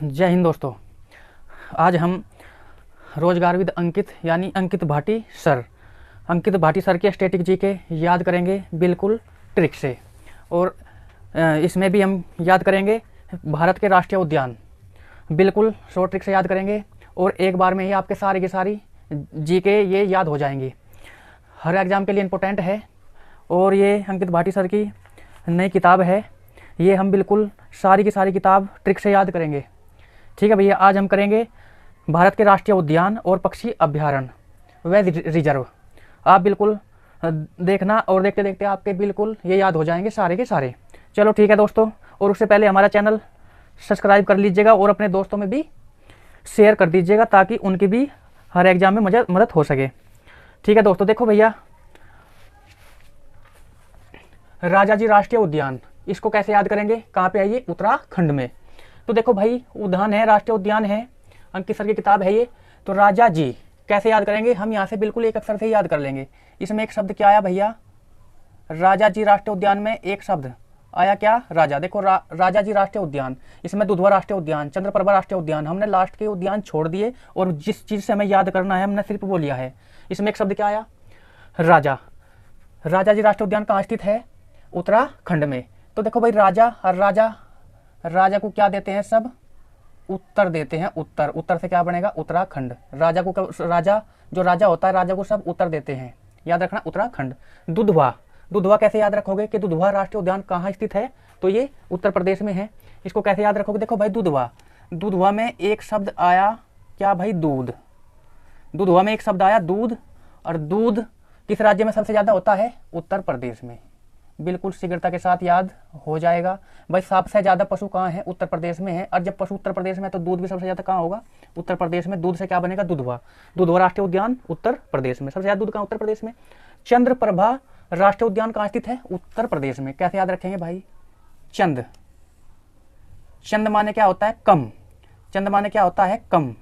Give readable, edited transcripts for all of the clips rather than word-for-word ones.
जय हिंद दोस्तों। आज हम रोजगार विद अंकित यानी अंकित भाटी सर के स्टैटिक जी के याद करेंगे बिल्कुल ट्रिक से। और इसमें भी हम याद करेंगे भारत के राष्ट्रीय उद्यान, बिल्कुल शॉर्ट ट्रिक से याद करेंगे और एक बार में ही आपके सारी की सारी जी के ये याद हो जाएंगी। हर एग्ज़ाम के लिए इम्पोर्टेंट है और ये अंकित भाटी सर की नई किताब है। ये हम बिल्कुल सारी की सारी किताब ट्रिक से याद करेंगे। ठीक है भैया, आज हम करेंगे भारत के राष्ट्रीय उद्यान और पक्षी अभ्यारण्य व रिजर्व। आप बिल्कुल देखना और देखते देखते आपके बिल्कुल ये याद हो जाएंगे सारे के सारे। चलो ठीक है दोस्तों, और उससे पहले हमारा चैनल सब्सक्राइब कर लीजिएगा और अपने दोस्तों में भी शेयर कर दीजिएगा ताकि उनकी भी हर एग्जाम में मदद हो सके। ठीक है दोस्तों, देखो भैया, राजाजी राष्ट्रीय उद्यान, इसको कैसे याद करेंगे? कहाँ पे है ये? उत्तराखंड में। तो देखो भाई, उद्यान है, राष्ट्रीय उद्यान है, अंकित सर की किताब है ये। तो राजा जी कैसे याद करेंगे? हम यहाँ से बिल्कुल एक अक्षर से ही याद कर लेंगे। इसमें एक शब्द क्या आया भैया? राजा जी राष्ट्रीय उद्यान में एक शब्द आया क्या? राजा। देखो राजा जी राष्ट्रीय उद्यान, इसमें दुधवा राष्ट्रीय उद्यान, चंद्रप्रभा राष्ट्रीय उद्यान, हमने लास्ट के उद्यान छोड़ दिए और जिस चीज़ से हमें याद करना है हमने सिर्फ वो लिया है। इसमें एक शब्द क्या आया? राजा। राजा जी राष्ट्रीय उद्यान कहाँ स्थित है? उत्तराखंड में। तो देखो भाई, राजा और राजा को क्या देते हैं? सब उत्तर देते हैं। उत्तर से क्या बनेगा? उत्तराखंड। राजा को जो राजा होता है, राजा को सब उत्तर देते हैं। याद रखना, उत्तराखंड। दुधवा कैसे याद रखोगे कि दुधवा राष्ट्रीय उद्यान कहाँ स्थित है? तो ये उत्तर प्रदेश में है। इसको कैसे याद रखोगे? देखो भाई, दुधवा में एक शब्द आया क्या भाई? दूध। दुधवा में एक शब्द आया दूध, और दूध किस राज्य में सबसे ज्यादा होता है? उत्तर प्रदेश में। बिल्कुल शीघ्रता के साथ याद हो जाएगा भाई। सबसे ज्यादा पशु कहाँ है? उत्तर प्रदेश में है। और जब पशु उत्तर प्रदेश में है तो दूध भी सबसे ज्यादा कहाँ होगा? उत्तर प्रदेश में। दूध से क्या बनेगा? दुधवा राष्ट्रीय उद्यान उत्तर प्रदेश में। सबसे ज्यादा दूध कहाँ? उत्तर प्रदेश में। चंद्रप्रभा राष्ट्रीय उद्यान कहाँ स्थित है? उत्तर प्रदेश में। कैसे याद रखेंगे भाई? चंद माने क्या होता है? कम। चंद माने क्या होता है? कम।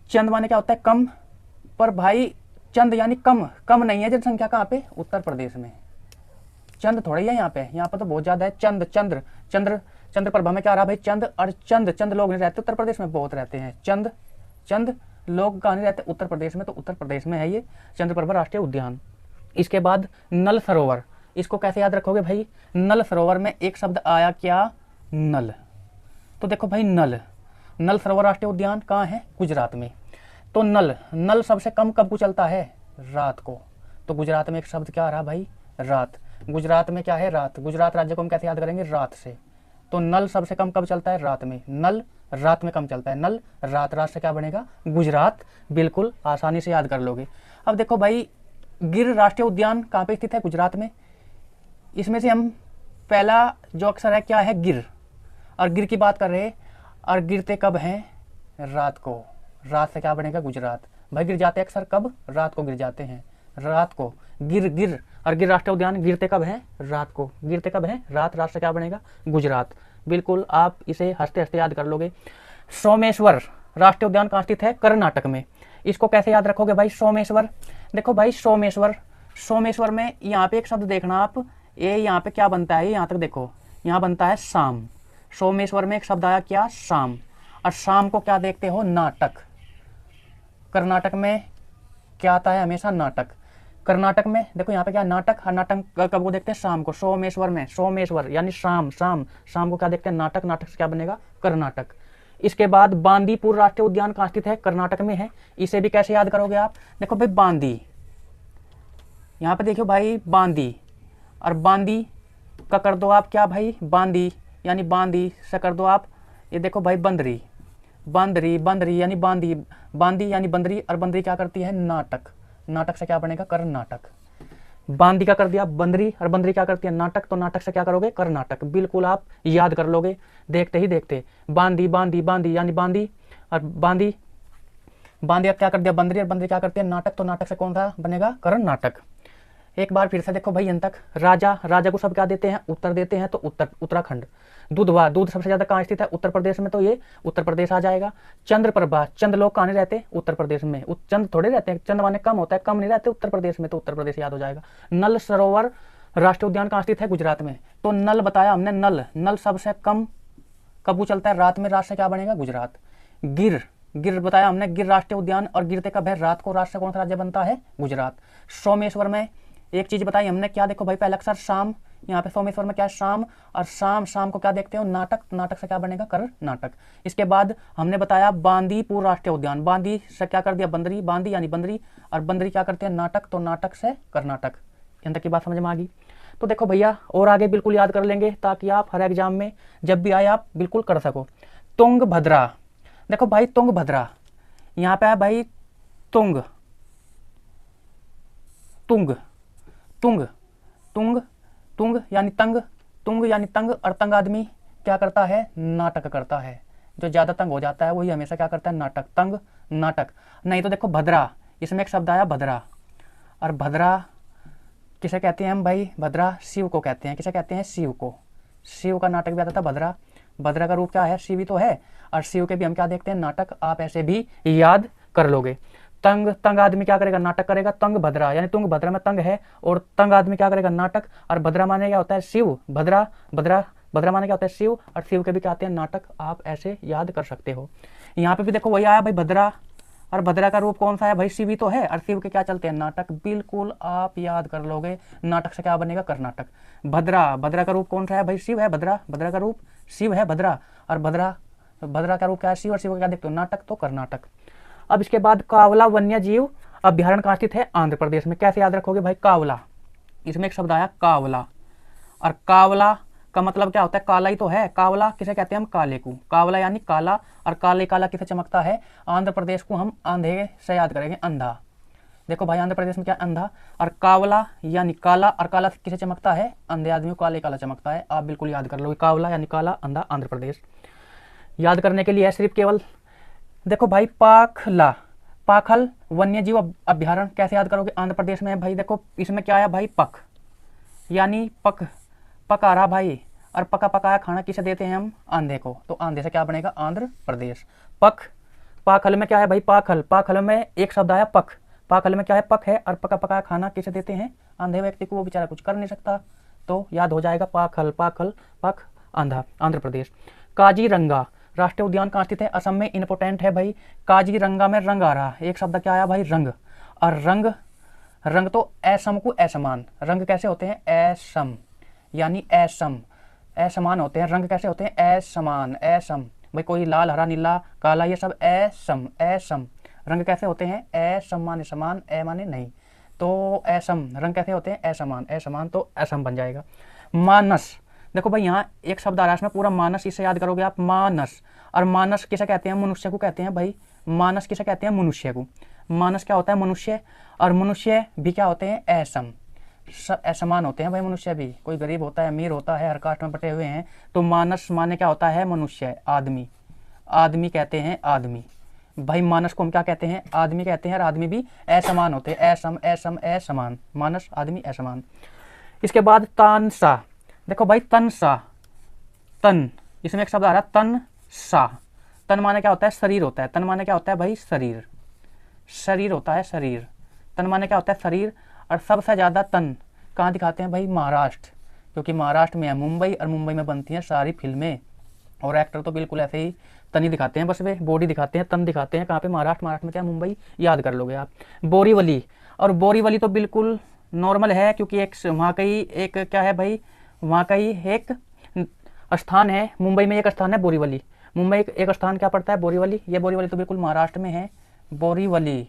चंद माने क्या होता है? कम। पर भाई चंद यानी कम नहीं है जनसंख्या। कहाँ पे? उत्तर प्रदेश में। चंद थोड़ी है यहाँ पे तो बहुत ज्यादा है। चंद्रप्रभा में क्या रहा भाई? चंद। और चंद लोग नहीं रहते उत्तर प्रदेश में, बहुत रहते हैं। चंद लोग कहाँ नहीं रहते? उत्तर प्रदेश में। तो उत्तर प्रदेश में है ये चंद्रप्रभा राष्ट्रीय उद्यान। इसके बाद नल सरोवर, इसको कैसे याद रखोगे भाई? नल सरोवर में एक शब्द आया क्या? नल। तो देखो भाई, नल सरोवर राष्ट्रीय उद्यान कहाँ है? गुजरात में। तो नल सबसे कम कब को चलता है? रात को। तो गुजरात में एक शब्द क्या आ रहा भाई? रात। गुजरात में क्या है? रात। गुजरात राज्य को हम कैसे याद करेंगे? रात से। तो नल सबसे कम कब चलता है? रात में। नल रात में कम चलता है। नल रात से क्या बनेगा? गुजरात। बिल्कुल आसानी से याद कर लोगे। अब देखो भाई, गिर राष्ट्रीय उद्यान कहाँ पे स्थित है? गुजरात में। इसमें से हम पहला जो अक्षर है क्या है? गिर। और गिर की बात कर रहे हैं, और गिरते कब हैं? रात को। रात से क्या बनेगा? गुजरात। भाई गिर जाते अक्सर कब? रात को गिर जाते हैं। रात को गिर। और गिर राष्ट्रीय उद्यान गिरते कब है? रात को। गिरते कब है? रात से क्या बनेगा? गुजरात। बिल्कुल आप इसे हंसते हंसते याद कर लोगे। सोमेश्वर राष्ट्रीय उद्यान कहाँ स्थित है? कर्नाटक में। इसको कैसे याद रखोगे भाई? सोमेश्वर। देखो भाई, सोमेश्वर में यहाँ पे एक शब्द देखना आप, ये यहाँ पे क्या बनता है? यहाँ तक देखो, यहाँ बनता है शाम। सोमेश्वर में एक शब्द आया क्या? शाम। और शाम को क्या देखते हो? नाटक। कर्नाटक में क्या आता है? हमेशा नाटक। कर्नाटक में देखो यहाँ पे क्या? नाटक। हर नाटक कब को देखते हैं? शाम को। सोमेश्वर में, सोमेश्वर यानी शाम को क्या देखते हैं? नाटक। नाटक से क्या बनेगा? कर्नाटक। इसके बाद बांदीपुर राष्ट्रीय उद्यान कहाँ स्थित है? कर्नाटक में है। इसे भी कैसे याद करोगे आप? देखो भाई, बांदी, यहाँ पे देखो भाई, बांदी। और बांदी का कर दो आप क्या भाई? बांदी यानी बांदी से कर दो आप, ये देखो भाई, बंदरी यानी बांदी यानी बंदरी। और बंदरी क्या करती है? नाटक। नाटक से क्या बनेगा? कर्नाटक। बांदी का कर दिया बंदरी, और बंदरी क्या करती है? नाटक। तो नाटक से क्या करोगे? कर्नाटक। बिल्कुल आप याद कर लोगे देखते ही देखते। बांदी यानी बांदी, और बांदी अब क्या कर दिया? बंदरी, और बंदरी क्या करती है? नाटक। तो नाटक से कौन सा बनेगा? कर्नाटक। एक बार फिर से देखो भाई, अंत तक। राजा को सब क्या देते हैं? उत्तर देते हैं। तो उत्तराखंड। दूध सबसे ज्यादा कहाँ स्थित है? उत्तर प्रदेश में। तो ये उत्तर प्रदेश आ जाएगा। चंद्रप्रभा, चंद लोग कहाँ नहीं रहते? उत्तर प्रदेश में। चंद थोड़े रहते हैं, चंद माने कम होता है, कम नहीं रहते उत्तर प्रदेश में। तो उत्तर प्रदेश याद हो जाएगा। नल सरोवर राष्ट्रीय उद्यान कहाँ स्थित है? गुजरात में। तो नल बताया हमने, नल सबसे कम कब चलता है? रात में। रात से क्या बनेगा? गुजरात। गिर, गिर बताया हमने, गिर राष्ट्रीय उद्यान और गिरते कब है? रात को। रात से कौन सा राज्य बनता है? गुजरात। सोमेश्वर में एक चीज बताई हमने, क्या देखो भाई पहला अक्षर शाम, यहाँ पे सोमेश्वर में क्या है? शाम। और शाम, शाम को क्या देखते हो? नाटक। नाटक से क्या बनेगा? कर्नाटक। इसके बाद हमने बताया बांदीपुर राष्ट्रीय उद्यान, बांदी से क्या कर दिया? बंदरी, बांदी यानी बंदरी, और बंदरी क्या करते हैं? नाटक, तो नाटक से कर्नाटक। यहाँ तक की बात समझ में आ गई? तो देखो भैया और आगे बिल्कुल याद कर लेंगे ताकि आप हर एग्जाम में जब भी आए आप बिल्कुल कर सको। तुंगभद्रा, देखो भाई तुंगभद्रा, यहाँ पे है भाई तुंग, तुंग, तुंग, तुंग, तुंग यानी तंग, तुंग यानी तंग, और तंग आदमी क्या करता है? नाटक करता है। जो ज्यादा तंग हो जाता है वही हमेशा क्या करता है? नाटक। तंग, नाटक। नहीं तो देखो भद्रा, इसमें एक शब्द आया भद्रा, और भद्रा किसे कहते हैं हम भाई? भद्रा शिव को कहते हैं। किसे कहते हैं? शिव को। शिव का नाटक भी आता था भद्रा। भद्रा का रूप क्या है? शिव ही तो है, और शिव के भी हम क्या देखते हैं? नाटक। आप ऐसे भी याद कर लोगे। तंग, तंग आदमी क्या करेगा? नाटक करेगा। तंग भद्रा यानी तुंग भद्रा में तंग है, और तंग आदमी क्या करेगा? नाटक। और भद्रा माने क्या होता है? शिव। भद्रा, भद्रा, भद्रा माने क्या होता है? शिव, और शिव के भी क्या आते हैं? नाटक। आप ऐसे याद कर सकते हो। यहाँ पे भी देखो वही आया भाई भद्रा, और भद्रा का रूप कौन सा है भाई? शिव ही तो है, और शिव के क्या चलते हैं? नाटक। बिल्कुल आप याद कर लोगे। नाटक से क्या बनेगा? कर्नाटक। भद्रा, भद्रा का रूप कौन सा है भाई? शिव है भद्रा, भद्रा का रूप शिव है भद्रा, और भद्रा, भद्रा का रूप क्या है? शिव, और शिव का क्या देखते हो? नाटक, तो कर्नाटक। अब इसके बाद कावला वन्य जीव अभ्यारण्य कहाँ स्थित है? आंध्र प्रदेश में। कैसे याद रखोगे भाई? कावला, इसमें एक शब्द आया कावला, और कावला का मतलब क्या होता है? काला ही तो है। कावला किसे कहते हैं हम? काले को। कावला यानी काला, और काले, काला किसे चमकता है? आंध्र प्रदेश को हम अंधे से याद करेंगे, अंधा। देखो भाई आंध्र प्रदेश में क्या? अंधा। और कावला यानी काला, और काला किसे चमकता है? अंधे आदमी को काले काला चमकता है। आप बिल्कुल याद कर लो, कावला यानी काला, अंधा, आंध्र प्रदेश। याद करने के लिए है सिर्फ केवल। देखो भाई पाखला, पाखल वन्य जीव अभ्यारण्य कैसे याद करोगे? आंध्र प्रदेश में है भाई। देखो इसमें क्या आया भाई? पक यानी पक, पका रहा भाई, और पका पकाया खाना किसे देते हैं हम? आंधे को। तो आंधे से क्या बनेगा? आंध्र प्रदेश। पक, पाखल में क्या है भाई? पाखल, पाखल में एक शब्द आया पक, पाखल में क्या है? पक है, और पका पकाया खाना किसे देते हैं? आंधे व्यक्ति को। वो बेचारा कुछ कर नहीं सकता, तो याद हो जाएगा पाखल, पाखल, पक, आंधा, आंध्र प्रदेश। काजीरंगा राष्ट्रीय उद्यान कहाँ स्थित है? असम में। इंपोर्टेंट है भाई। काजीरंगा में रंग आ रहा, एक शब्द क्या आया भाई? रंग। और रंग, रंग तो असम को असमान। रंग कैसे होते हैं? असम यानी असम, असमान होते हैं। रंग कैसे होते हैं? असमान, असम। भाई कोई लाल, हरा, नीला, काला, ये सब असम, असम। रंग कैसे होते हैं? असम माने समान, ए माने नहीं, तो असम। रंग कैसे होते हैं? असमान, असमान, तो असम बन जाएगा। मानस, देखो भाई यहाँ एक शब्द आ रहा है इसमें पूरा मानस, इसे याद करोगे आप? मानस। और मानस किसे कहते हैं? मनुष्य को कहते हैं भाई। मानस किसे कहते हैं? मनुष्य को। मानस क्या होता है? मनुष्य। और मनुष्य भी क्या होते हैं? असम, असमान होते हैं भाई मनुष्य भी। कोई गरीब होता है, अमीर होता है, हर कास्ट में बटे हुए हैं। तो मानस माने क्या होता है? मनुष्य, आदमी। आदमी कहते हैं आदमी भाई। मानस को हम क्या कहते हैं? आदमी कहते हैं, और आदमी भी असमान होते हैं। असम, असम, असमान, मानस, आदमी, असमान। इसके बाद तानसा, देखो भाई तनसा, तन, इसमें एक शब्द आ रहा है तन सा। तन माने क्या होता है? शरीर होता है। तन माने क्या होता है भाई? शरीर, शरीर होता है, शरीर। तन माने क्या होता है? शरीर। और सबसे ज्यादा तन कहाँ दिखाते हैं भाई? महाराष्ट्र, क्योंकि महाराष्ट्र में है मुंबई, और मुंबई में बनती हैं सारी फिल्में, और एक्टर तो बिल्कुल ऐसे ही तन ही दिखाते हैं, बस वे बॉडी दिखाते हैं, तन दिखाते हैं। कहाँ पे? महाराष्ट्र। महाराष्ट्र में क्या? मुंबई। याद कर लोगे आप। बोरीवली, और बोरीवली तो बिल्कुल नॉर्मल है, क्योंकि एक वहाँ का ही एक क्या है भाई? वहाँ का ही एक स्थान है। मुंबई में एक स्थान है बोरीवली। मुंबई एक स्थान क्या पड़ता है? बोरीवली। ये बोरीवली तो बिल्कुल महाराष्ट्र में है। बोरीवली,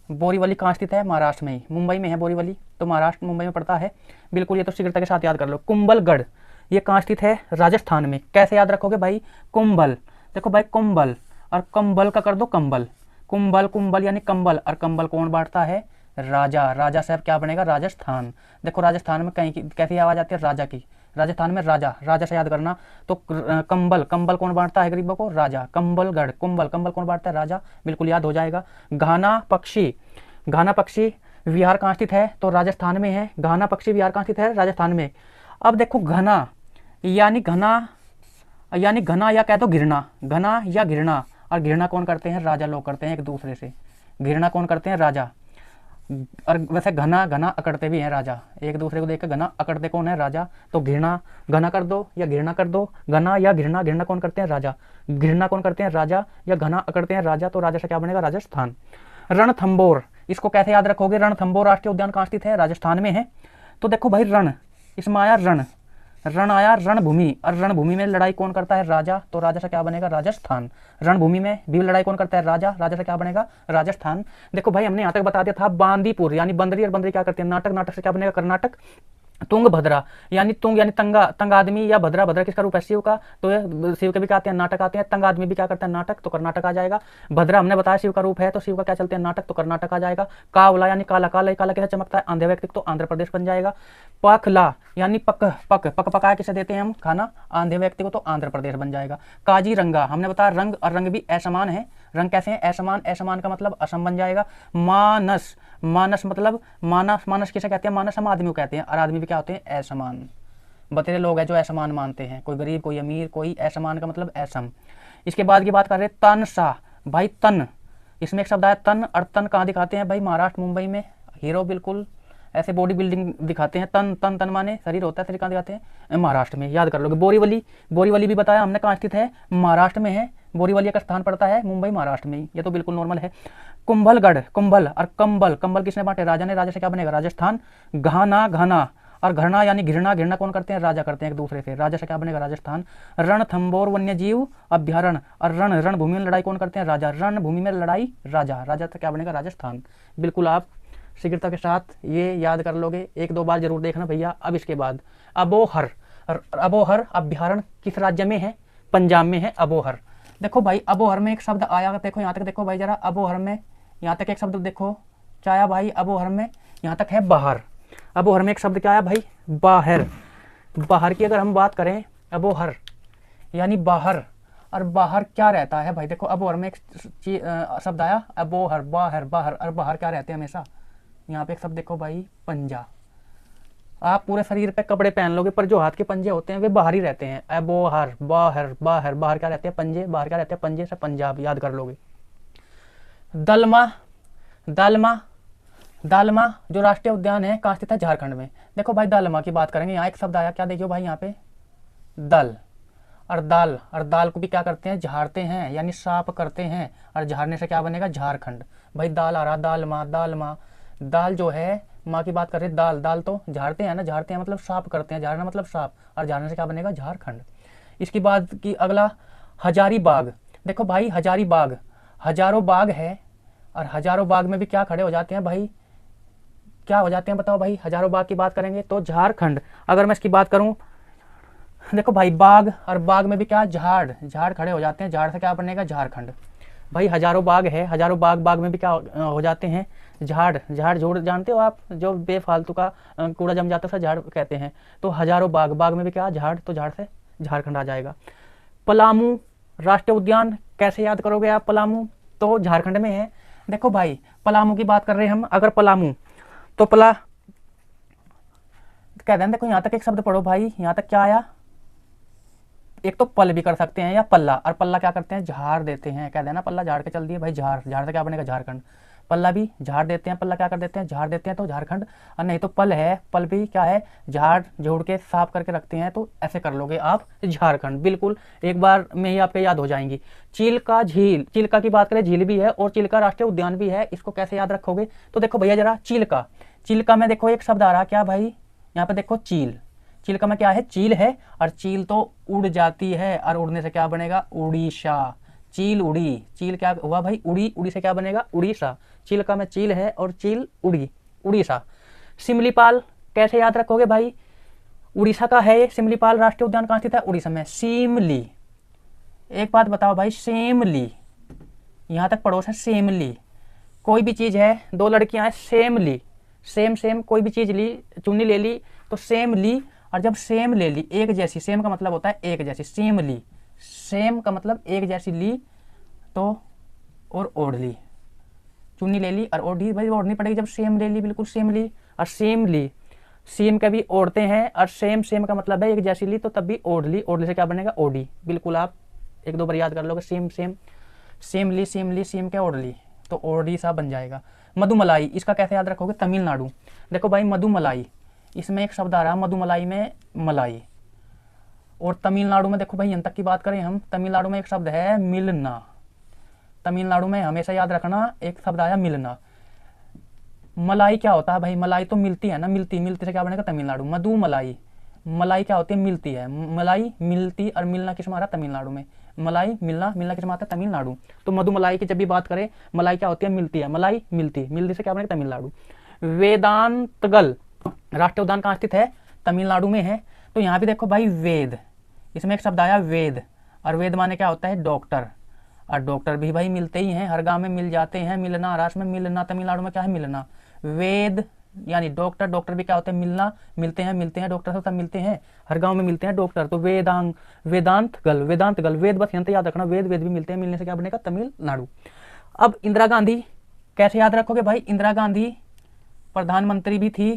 बोरीवली कहाँ स्थित है? महाराष्ट्र में ही। मुंबई में है बोरीवली, तो महाराष्ट्र मुंबई में पड़ता है बिल्कुल। ये तो शीघ्रता के साथ याद कर लो। कुंभलगढ़, ये कहाँ स्थित है? राजस्थान में। कैसे याद रखोगे भाई? कुंभल, देखो भाई कुंभल, और कंबल का कर दो कंबल। कुंभल, कुंभल यानी कंबल, और कंबल कौन बांटता है? राजा। राजा साहब क्या बनेगा? राजस्थान। देखो राजस्थान में कहीं की कैसी आवाज आती है? राजा की। राजस्थान में राजा, राजा से याद करना। तो कंबल, कंबल कौन बांटता है गरीबों को? राजा। कंबलगढ़, कुंभल, कंबल कौन बांटता है? राजा। बिल्कुल याद हो जाएगा। घाना पक्षी, घाना पक्षी विहार कहाँ स्थित है? तो राजस्थान में है। घाना पक्षी विहार कहाँ स्थित है? राजस्थान में। अब देखो घना यानी घना, यानी घना या कह दो घृणा, घना या घृणा। और घृणा कौन करते हैं? राजा लोग करते हैं एक दूसरे से। घृणा कौन करते हैं? राजा। और वैसे घना घना अकड़ते भी हैं राजा, एक दूसरे को देख के घना अकड़ते कौन है? राजा। तो घृणा घना कर दो या घृणा कर दो, घना या घृणा, घृणा कौन करते हैं? राजा। घृणा कौन करते हैं? राजा। या घना अकड़ते हैं? राजा। तो राजा से क्या बनेगा? राजस्थान। रणथंबोर, इसको कैसे याद रखोगे? रणथंबोर राष्ट्रीय उद्यान कहाँ स्थित है? राजस्थान में है। तो देखो भाई रण, इसमें आया रण, रण आया रणभूमि, और रणभूमि में लड़ाई कौन करता है? राजा। तो राजा से क्या बनेगा? राजस्थान। रणभूमि में भी लड़ाई कौन करता है? राजा। राजा से क्या बनेगा? राजस्थान। देखो भाई हमने यहाँ तक बता दिया था बांदीपुर यानी बंदरी, और बंदरी क्या करते हैं? नाटक। नाटक से क्या बनेगा? कर्नाटक। तुंगभद्रा यानी तुंग यानी तंगा, तंग आदमी, या भद्रा, भद्रा किसका रूप है? शिव का। तो ये शिव के भी क्या आते हैं? नाटक आते हैं। तंग आदमी भी क्या करता है? नाटक। तो कर्नाटक आ जाएगा। भद्रा हमने बताया शिव का रूप है, तो शिव का क्या चलते हैं? नाटक। तो कर्नाटक आ जाएगा। कावला यानी काला, काला काला कैसे चमकता है? आंध्र व्यक्ति, तो आंध्र प्रदेश बन जाएगा। पाखला यानी पक पक पक पकाया किसे देते हैं हम? खाना। आंध्र व्यक्ति को, तो आंध्र प्रदेश बन जाएगा। काजीरंगा हमने बताया रंग, और रंग भी असमान है। रंग कैसे हैं? असमान। असमान का मतलब असम बन जाएगा। मानस, मानस मतलब मानस, मानस किसे कहते हैं? मानस हम आदमी को कहते हैं, और आदमी भी क्या होते हैं? असमान। बतेरे लोग हैं जो असमान मानते हैं, कोई गरीब कोई अमीर, कोई असमान का मतलब असम। इसके बाद की बात कर रहे हैं तन सा, भाई तन, इसमें एक शब्द आया तन, और तन कहाँ दिखाते हैं भाई? महाराष्ट्र, मुंबई में। हीरो बिल्कुल ऐसे बॉडी बिल्डिंग दिखाते हैं। तन, तन तन माने शरीर होता है, शरीर कहाँ दिखाते हैं? महाराष्ट्र में, याद कर लोगे। बोरीवली, बोरीवली भी बताया हमने कहाँ स्थित है? महाराष्ट्र में है। बोरीवली का स्थान पड़ता है मुंबई, महाराष्ट्र में ही, ये तो बिल्कुल नॉर्मल है। कुंभलगढ़, कुंभल और कंबल, कंबल किसने बांटे? राजा ने। राजा से क्या बनेगा? राजस्थान। घाना, घना और घृणा यानी घृणा, घृणा कौन करते हैं? राजा करते हैं एक दूसरे से। राजा से क्या बनेगा? राजस्थान। रणथंबोर वन्य जीव अभ्यारण्य, और रण, रणभूमि में लड़ाई कौन करते हैं? राजा। रणभूमि में लड़ाई राजा, राजा से क्या बनेगा? राजस्थान। बिल्कुल आप शीघ्रता के साथ ये याद कर लोगे, एक दो बार जरूर देखना भैया। अब इसके बाद अबोहर, अबोहर अभ्यारण्य किस राज्य में है? पंजाब में है अबोहर। देखो भाई अबोहर में एक शब्द आया, देखो यहाँ तक देखो भाई जरा, अबोहर में यहाँ तक एक शब्द देखो क्या आया भाई? अबोहर में यहाँ तक है बाहर। अबोहर में एक शब्द क्या आया भाई? बाहर। बाहर की अगर हम बात करें, अबोहर यानी बाहर, और बाहर क्या रहता है भाई? देखो अबोहर में एक शब्द आया अबोहर, बाहर, बाहर, और बाहर क्या रहते हैं हमेशा? यहाँ पे एक शब्द देखो भाई पंजा। आप पूरे शरीर पे कपड़े पहन लोगे पर जो हाथ के पंजे होते हैं वे बाहर ही रहते हैं। अबोहर, बाहर, बाहर, बाहर क्या रहते हैं? पंजे। बाहर क्या रहते हैं? पंजे से पंजाब, याद कर लोगे। दलमा, दालमा, दालमा जो राष्ट्रीय उद्यान है कहाँ स्थित है? झारखंड में। देखो भाई दालमा की बात करेंगे, यहाँ एक शब्द आया क्या? देखियो भाई यहाँ पे दल और दाल, और दाल को भी क्या करते हैं? झाड़ते हैं यानी साफ करते हैं, और झाड़ने से क्या बनेगा? झारखंड। भाई दाल आ रहा, दालमा, दालमा। दाल जो है माँ की बात कर रहे, दाल, दाल तो झाड़ते हैं ना, झाड़ते हैं मतलब साफ करते हैं, झाड़ना मतलब साफ, और झाड़ने से क्या बनेगा? झारखंड। इसकी बाद की अगला हजारी बाग। देखो भाई हजारी बाग, हजारों बाग है, और हजारों बाग में भी क्या खड़े हो जाते हैं भाई? क्या हो जाते हैं बताओ भाई? हजारों बाग की बात करेंगे तो झारखंड। अगर मैं इसकी बात करूं, देखो भाई बाग, और बाग में भी क्या? झाड़, झाड़ खड़े हो जाते हैं, झाड़ से क्या बनेगा? झारखंड। भाई हजारों बाग है, हजारों बाग, बाग में भी क्या हो जाते हैं? झाड़, झाड़ जोड़ जानते हो आप, जो बेफालतू का कूड़ा जम जाता है उसे झाड़ कहते हैं। तो हजारों बाग, बाग में भी क्या? झाड़, तो झाड़ से झारखंड आ जाएगा। पलामू राष्ट्रीय उद्यान कैसे याद करोगे आप? पलामू तो झारखंड में है। देखो भाई पलामू की बात कर रहे हैं हम, अगर पलामू तो पला कहते हैं, देखो यहाँ तक एक शब्द पढ़ो भाई, यहाँ तक क्या आया? एक तो पल भी कर सकते हैं या पल्ला, और पल्ला क्या करते हैं? झाड़ देते हैं। कह देना पल्ला झाड़ के चल दिए भाई, झाड़, झाड़ से क्या बनेगा? झारखंड। पल्ला भी झाड़ देते हैं, पल्ला क्या कर देते हैं? झाड़ देते हैं, तो झारखंड। और नहीं तो पल है, पल भी क्या है? झाड़ जोड़ के साफ करके रखते हैं, तो ऐसे कर लोगे आप, झारखंड। बिल्कुल एक बार में ही आपके याद हो जाएंगी। चिल्का झील, चिल्का की बात करें, झील भी है और चिल्का राष्ट्रीय उद्यान भी है, इसको कैसे याद रखोगे? तो देखो भैया जरा चिल्का, चिल्का में देखो एक शब्द आ रहा क्या भाई? यहाँ पे देखो चील, चिल्का में क्या है? चील है, और चील तो उड़ जाती है, और उड़ने से क्या बनेगा? उड़ीसा। चील उड़ी, चील क्या हुआ भाई? उड़ी, उड़ी से क्या बनेगा? उड़ीसा। चिल्का में चील है और चील उड़ी, उड़ीसा। सिमलीपाल कैसे याद रखोगे भाई? उड़ीसा का है ये सिमलीपाल राष्ट्रीय उद्यान, कहाँ स्थित है? उड़ीसा में। सिमली, एक बात बताओ भाई, सिमली, यहाँ तक पड़ोस है सिमली। कोई भी चीज है, दो लड़कियां हैं, सेम ली, सेम सेम, कोई भी चीज ली, चुन्नी ले ली तो सेम ली, और जब सेम ले ली, एक जैसी, सेम का मतलब होता है एक जैसी, सेम ली, सेम का मतलब एक जैसी ली, तो और ओढ़ ली, चुन्नी ले ली और ओढ़ी, भाई ओढ़नी पड़ेगी जब सेम ले ली, बिल्कुल सेम ली, और सेम ली, सेम का भी ओढ़ते हैं, और सेम सेम का मतलब है एक जैसी ली, तो तब भी ओढ़ ली, ओढ़ ली से क्या बनेगा? ओढ़ी। बिल्कुल आप एक दो बार याद कर लोगे, सेम सेम, सेम ली, सेम ली, सेम क्या? ओढ़ ली, तो ओढ़ी सा बन जाएगा। मधुमलाई, इसका कैसे याद रखोगे, तमिलनाडु। देखो भाई मधुमलाई, इसमें एक शब्द आ रहा है मधुमलाई में मलाई। और तमिलनाडु में देखो भाई यहाँ तक की बात करें हम, तमिलनाडु में एक शब्द है मिलना। तमिलनाडु में हमेशा याद रखना एक शब्द आया मिलना। मलाई क्या होता है भाई, मलाई तो मिलती है ना, मिलती, मिलती से क्या बनेगा तमिलनाडु। मधु मलाई, मलाई क्या होती है, मिलती है। मलाई मिलती और मिलना किस में आ रहा है, तमिलनाडु में। मलाई मिलना, मिलना किस में आता है, तमिलनाडु। तो मधु मलाई की जब भी बात करें, मलाई क्या होती है, मिलती है। मलाई मिलती, मिलती से क्या बनेगा तमिलनाडु। वेदांतगल राष्ट्रीय उद्यान कहाँ स्थित है, तमिलनाडु में है। तो यहाँ भी देखो भाई वेद, इसमें एक शब्द आया वेद, और वेद माने क्या होता है, डॉक्टर। और डॉक्टर भी भाई मिलते ही हैं, हर गांव में मिल जाते हैं। मिलना महाराष्ट्र में, मिलना तमिलनाडु में क्या है, मिलना। वेद यानी डॉक्टर, डॉक्टर भी क्या होते हैं, मिलना, मिलते हैं, मिलते हैं, डॉक्टर सब मिलते हैं, हर गांव में मिलते हैं डॉक्टर। तो वेदांग, वेदांतगल, वेदांतगल, वेद बस यंत्र याद रखना, वेद, वेद भी मिलते हैं, मिलने से क्या बनेगा तमिलनाडु। अब इंदिरा गांधी कैसे याद रखोगे भाई, इंदिरा गांधी प्रधानमंत्री भी थी,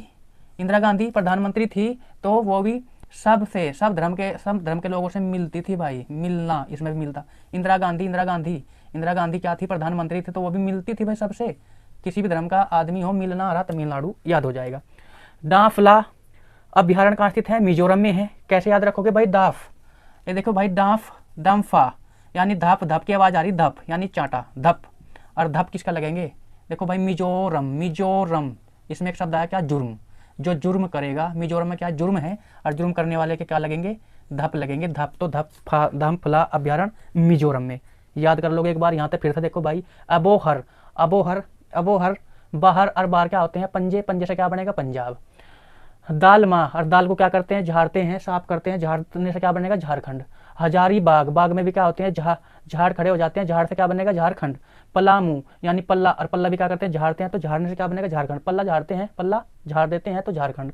इंदिरा गांधी प्रधानमंत्री थी, तो वो भी सबसे, सब धर्म के लोगों से मिलती थी भाई, मिलना इसमें भी मिलता। इंदिरा गांधी, इंदिरा गांधी, इंदिरा गांधी क्या थी, प्रधानमंत्री थी, तो वो भी मिलती थी भाई सबसे, किसी भी धर्म का आदमी हो, मिलना आ रहा तमिलनाडु याद हो जाएगा। डाफला अभ्यारण्य कहाँ स्थित है, मिजोरम में है। कैसे याद रखोगे भाई, दाफ, ये देखो भाई डाफ, दम्फा यानी धप, धप की आवाज आ रही, धप यानी चाटा, धप, और धप किसका लगेंगे, देखो भाई मिजोरम, मिजोरम, इसमें एक शब्द आया क्या, जुर्म, जो जुर्म करेगा, मिजोरम में क्या जुर्म है, और जुर्म करने वाले के क्या लगेंगे, धप लगेंगे, धप। तो धम्फला अभ्यारण्य मिजोरम में, याद कर लोगे एक बार। यहाँ पे फिर से देखो भाई अबोहर, अबोहर, अबोहर, बाहर और बाहर क्या होते हैं, पंजे, पंजे से क्या बनेगा पंजाब। दालमा, और दाल को क्या करते हैं, झाड़ते हैं, साफ करते हैं, झाड़ने से क्या बनेगा झारखंड। हजारी बाग, बाग में भी क्या होते हैं, झाड़ खड़े हो जाते हैं, झाड़ से क्या बनेगा झारखंड। पलामू यानी पल्ला, और पल्ला भी क्या करते हैं, झाड़ते हैं, तो झाड़ने से क्या बनेगा झारखंड। पल्ला झाड़ते हैं, पल्ला झाड़ देते हैं, तो झारखंड।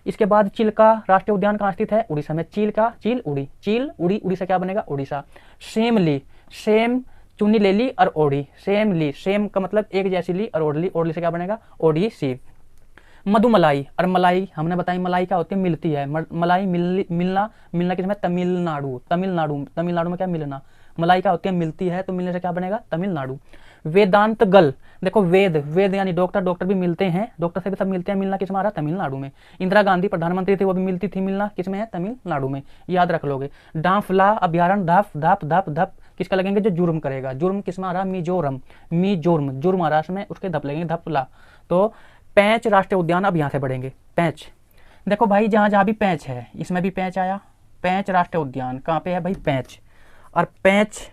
इसके बाद चिल्का राष्ट्रीय उद्यान कहाँ स्थित है, उड़ीसा में। चिल्का, चील उड़ी, चील उड़ी, उड़ी से क्या बनेगा उड़ीसा। सेमली, सेम चुन्नी ले ली और ओढ़ी, सेम ली, सेम का मतलब एक जैसी ली, और ओढ़ ली, ओढ़ ली से क्या बनेगा ओढ़ी। मधुमलाई, और मलाई हमने बताई, मलाई क्या होती है, मिलती है। मलाई मिलना, मिलना किसमें, तमिलनाडु, तमिलनाडु, तमिलनाडु में क्या मिलना। मलाई क्या होती है, मिलती है, तो मिलने से क्या बनेगा तमिलनाडु। वेदांतगल, देखो वेद, वेद यानी डॉक्टर, डॉक्टर भी मिलते हैं, डॉक्टर से भी सब मिलते हैं, मिलना किसमें आ रहा है तमिलनाडु में। इंदिरा गांधी प्रधानमंत्री थी, वो भी मिलती थी, मिलना किसमें है तमिलनाडु में, याद रख लोगे। डाफला अभ्यारण्य, धप, धप, धप, धप किसका लगेंगे, जो जुर्म करेगा। जुर्म किसमें आ रहा है, मिजोरम, मिजोरम, जुर्म महाराष्ट्र में, उसके धप लगेंगे, धपला। तो पेंच राष्ट्रीय उद्यान अब यहाँ से बढ़ेंगे। पेंच, देखो भाई जहाँ जहाँ भी पेंच है, इसमें भी पेंच आया। पेंच राष्ट्रीय उद्यान कहाँ पे है भाई, पेंच। और पेंच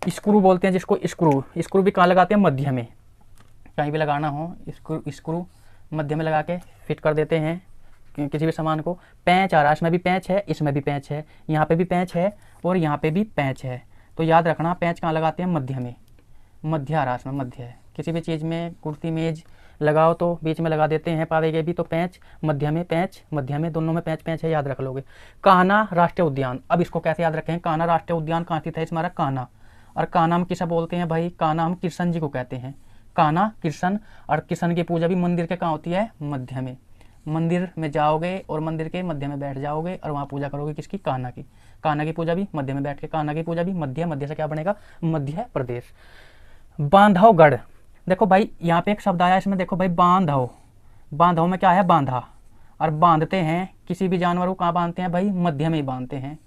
स्क्रू बोलते हैं जिसको, स्क्रू, स्क्रू भी कहाँ लगाते हैं, मध्य में, कहीं भी लगाना हो स्क्रू मध्य में लगा के फिट कर देते हैं किसी भी सामान को। पेंच आ रहा है, इसमें भी पेंच है, इसमें भी पेंच है, यहाँ पे भी पेंच है, और यहाँ पे भी पेंच है। तो याद रखना पेंच कहाँ लगाते हैं, मध्य में, मध्य आ रहा है, इसमें मध्य है। किसी भी चीज़ में कुर्सी मेज लगाओ तो बीच में लगा देते हैं, पावे के भी, तो पेंच मध्य में, पेंच मध्य में, दोनों में पेंच पेंच है, याद रख लोगे। कान्हा राष्ट्रीय उद्यान, अब इसको कैसे याद रखें, कान्हा राष्ट्रीय उद्यान कहाँ स्थित है, इसमें कान्हा। और कान्हा हम किसे बोलते हैं भाई, कान्हा हम कृष्ण जी को कहते हैं, कान्हा कृष्ण। और कृष्ण की पूजा भी मंदिर के कहाँ होती है, मध्य में। मंदिर में जाओगे और मंदिर के मध्य में बैठ जाओगे और वहाँ पूजा करोगे किसकी, कान्हा की। कान्हा की पूजा भी मध्य में बैठ के, कान्हा की पूजा भी मध्य, मध्य से क्या बनेगा मध्य प्रदेश। बांधवगढ़, देखो भाई यहाँ पे एक शब्द आया, इसमें देखो भाई बांधव, बांधव में क्या है, बांधा। और बांधते हैं किसी भी जानवर को कहाँ बांधते हैं भाई, मध्य में ही बांधते हैं।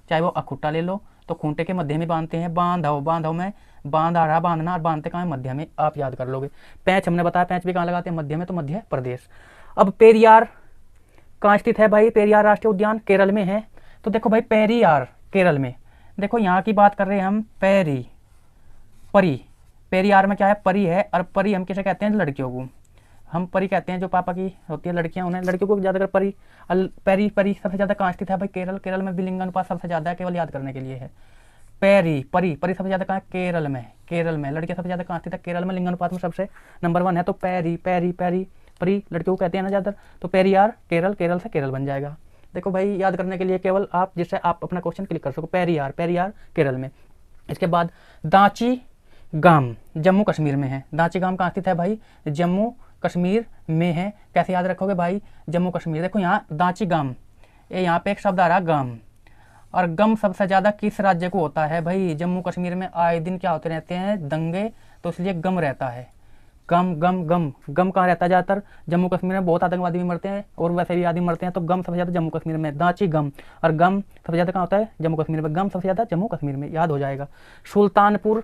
चाहे वो अखुट्टा ले लो तो खूंटे के मध्य में बांधते हैं। बांधव, बांधव में बांध आ रहा, बांधना, और बांधते कहाँ है, मध्य में, आप याद कर लोगे। पैंच हमने बताया, पैंच भी कहाँ लगाते हैं, मध्य में, तो मध्य प्रदेश। अब पेरियार कहाँ स्थित है भाई, पेरियार राष्ट्रीय उद्यान केरल में है। तो देखो भाई पेरियार केरल में, देखो यहाँ की बात कर रहे हैं हम, पेरी, परी, पेरियार में क्या है, परी है। और परी हम किसे कहते हैं, लड़कियों को हम परी कहते हैं, जो पापा की होती है लड़कियां, उन्हें लड़कियों को ज़्यादातर परी। पेरी, परी सबसे ज़्यादा कहाँ स्थित है भाई, केरल, केरल में भी लिंगानुपात सबसे ज़्यादा है, केवल याद करने के लिए है। पेरी, परी, परी सबसे ज़्यादा कहाँ है, केरल में, केरल में। लड़कियां सबसे ज़्यादा कहाँ स्थित है, केरल में, लिंगानुपात में सबसे नंबर 1 है। तो पेरी, पेरी, पेरी, परी लड़कियों को कहते हैं ना ज़्यादातर, तो पेरियार केरल, केरल से केरल बन जाएगा। देखो भाई याद करने के लिए केवल आप, जिससे आप अपना क्वेश्चन क्लिक कर सको, पेरियार, पेरियार केरल में। इसके बाद दाची गाम जम्मू कश्मीर में है। दाची गाम कहाँ स्थित है भाई, जम्मू कश्मीर में है। कैसे याद रखोगे भाई, जम्मू कश्मीर। देखो यहाँ दाची गाम, ये यहाँ पे एक शब्द आ रहा गम, और गम सबसे ज़्यादा किस राज्य को होता है भाई, जम्मू कश्मीर में आए दिन क्या होते रहते हैं, दंगे, तो इसलिए गम रहता है। गम गम गम गम कहाँ रहता है ज़्यादातर? जम्मू कश्मीर में बहुत आतंकवादी भी मरते हैं और वैसे भी आदमी मरते हैं, तो गम सबसे ज़्यादा जम्मू कश्मीर में। दाची गम, और गम सबसे ज़्यादा कहाँ होता है? जम्मू कश्मीर में। गम सबसे ज़्यादा जम्मू कश्मीर में, याद हो जाएगा। सुल्तानपुर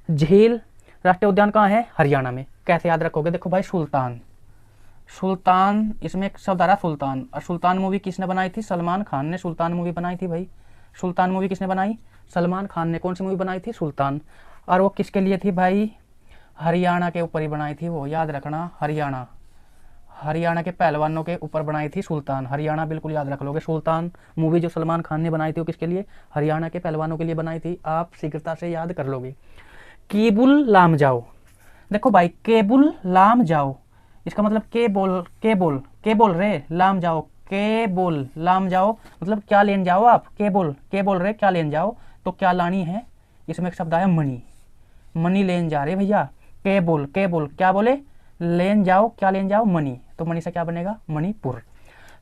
झील राष्ट्रीय उद्यान कहाँ है? हरियाणा में। कैसे याद रखोगे? देखो भाई, सुल्तान, सुल्तान, इसमें एक शब्द आ रहा सुल्तान। और सुल्तान मूवी किसने बनाई थी? सलमान खान ने सुल्तान मूवी बनाई थी भाई। सुल्तान मूवी किसने बनाई? सलमान खान ने। कौन सी मूवी बनाई थी? सुल्तान। और वो किसके लिए थी भाई? हरियाणा के ऊपर ही बनाई थी वो, याद रखना। हरियाणा, हरियाणा के पहलवानों के ऊपर बनाई थी सुल्तान। हरियाणा बिल्कुल याद रख लोगे। सुल्तान मूवी जो सलमान खान ने बनाई थी वो किसके लिए? हरियाणा के पहलवानों के लिए बनाई थी। आप शीघ्रता से याद कर लोगे। केबुल लामजाओ, देखो भाई, केबुल लामजाओ, इसका मतलब के बोल रहे लाम जाओ, के बोल लाम जाओ, मतलब क्या लेन जाओ आप? के बोल रहे क्या लेन जाओ, तो क्या लानी है? इसमें एक शब्द आया मनी, मनी लेन जा रहे भैया। के बोल क्या बोले? लेन जाओ, क्या लेन जाओ? मनी। तो मनी से क्या बनेगा? मणिपुर।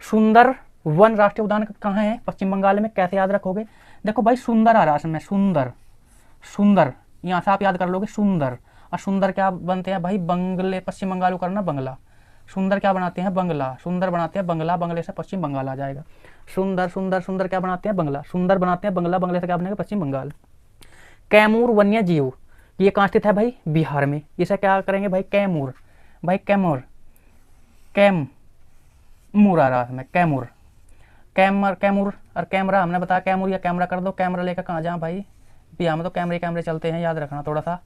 सुंदर वन राष्ट्रीय उद्यान कहाँ है? पश्चिम बंगाल में। कैसे याद रखोगे? देखो भाई, सुंदर आ रहा है इसमें, सुंदर, सुंदर, यहाँ से आप याद कर लोगे सुंदर। और सुंदर क्या बनते हैं भाई? बंगले, पश्चिम बंगाल को करना बंगला। सुंदर क्या बनाते हैं? बंगला। सुंदर बनाते हैं बंगला, बंगले से पश्चिम बंगाल आ जाएगा। सुंदर सुंदर सुंदर क्या बनाते हैं? बंगला। सुंदर बनाते हैं बंगला, बंगले से क्या बनेगा? पश्चिम बंगाल। कैमूर वन्य जीव, ये कहाँ स्थित है भाई? बिहार में। इसे क्या करेंगे भाई? कैमूर, भाई कैमूर, कैमूर आ रहा है, कैमूर, कैमूर और कैमरा, हमने बताया कैमूर या कैमरा कर दो। कैमरा लेकर कहाँ जाए भाई? बिहार में तो कैमरे चलते हैं, याद रखना थोड़ा सा।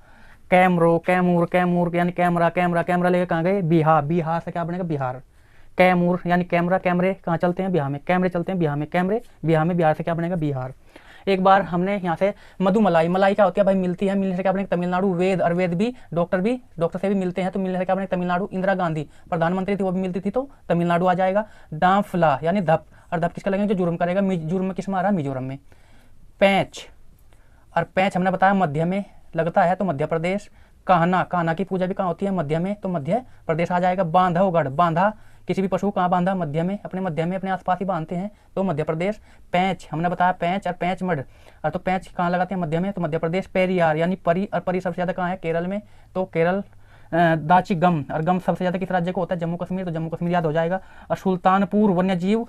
कैमरो, कैमूर यानी कैमरा लेके कहाँ गए? बिहार से क्या बनेगा? बिहार। कैमूर यानी कैमरे कहाँ चलते हैं? बिहार में। कैमरे चलते हैं बिहार में, बिहार में। बिहार से क्या बनेगा? बिहार। एक बार हमने यहाँ से मधुमलाई, मलाई क्या होती है भाई? मिलती है, मिलने से क्या बनेगा? तमिलनाडु। वेद, और वेद भी डॉक्टर से भी मिलते हैं, तो मिलने से क्या बनेगा? तमिलनाडु। इंदिरा गांधी प्रधानमंत्री थी, वो भी मिलती थी, तो तमिलनाडु आ जाएगा। डांफला यानी धप, और धप किसका लगेगा? जो जुर्म करेगा। जुर्म में किस में आ रहा है? मिजोरम में। पैंच, और पैंच हमने बताया मध्य में लगता है, तो मध्य प्रदेश। कान्हा की पूजा भी कहाँ होती है? मध्य में, तो मध्य प्रदेश आ जाएगा। बांधवगढ़, बांधा किसी भी पशु कहाँ बांधा? मध्य में, अपने आसपास ही बांधते हैं, तो मध्य प्रदेश। पैंच हमने बताया, पैंच और पैंच मड, और तो पैंच कहाँ लगाते हैं? मध्य में, तो मध्य प्रदेश। पेरियार यानी परी, और परी सबसे ज्यादा कहाँ है? केरल में, तो केरल। दाची गम, और गम सबसे ज्यादा किस राज्य को होता है? जम्मू कश्मीर, तो जम्मू कश्मीर याद हो जाएगा। और सुल्तानपुर वन्य जीव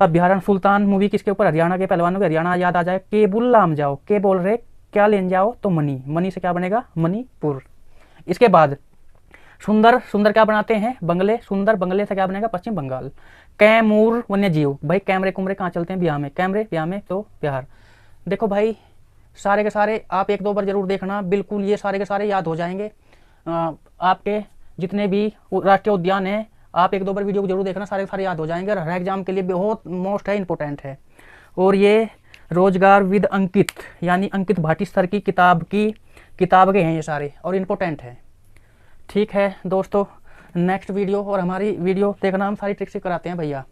अभ्यारण्य, सुल्तान मूवी किसके ऊपर? हरियाणा के पहलवानों के, हरियाणा याद आ जाए। केबुल लाम जाओ, के बोल रहे क्या लेन जाओ, तो मनी, मनी से क्या बनेगा? मणिपुर। इसके बाद सुंदर क्या बनाते हैं? बंगले। सुंदर बंगले से क्या बनेगा? पश्चिम बंगाल। कैमूर वन्य जीव, भाई कैमरे कुमरे कहाँ चलते हैं? बिहार में। बिहार में, तो बिहार। देखो भाई, सारे के सारे आप एक दो बार जरूर देखना, बिल्कुल ये सारे के सारे याद हो जाएंगे। आपके जितने भी राष्ट्रीय उद्यान हैं, आप एक दो बार वीडियो को जरूर देखना, सारे के सारे याद हो जाएंगे, और हर एग्जाम के लिए बहुत मोस्ट है, इंपॉर्टेंट है। और ये रोजगार विद अंकित यानी अंकित भाटी सर की किताब के हैं ये सारे, और इम्पोर्टेंट है। ठीक है दोस्तों, नेक्स्ट वीडियो और हमारी वीडियो देखना, हम सारी ट्रिक्स कराते हैं भैया।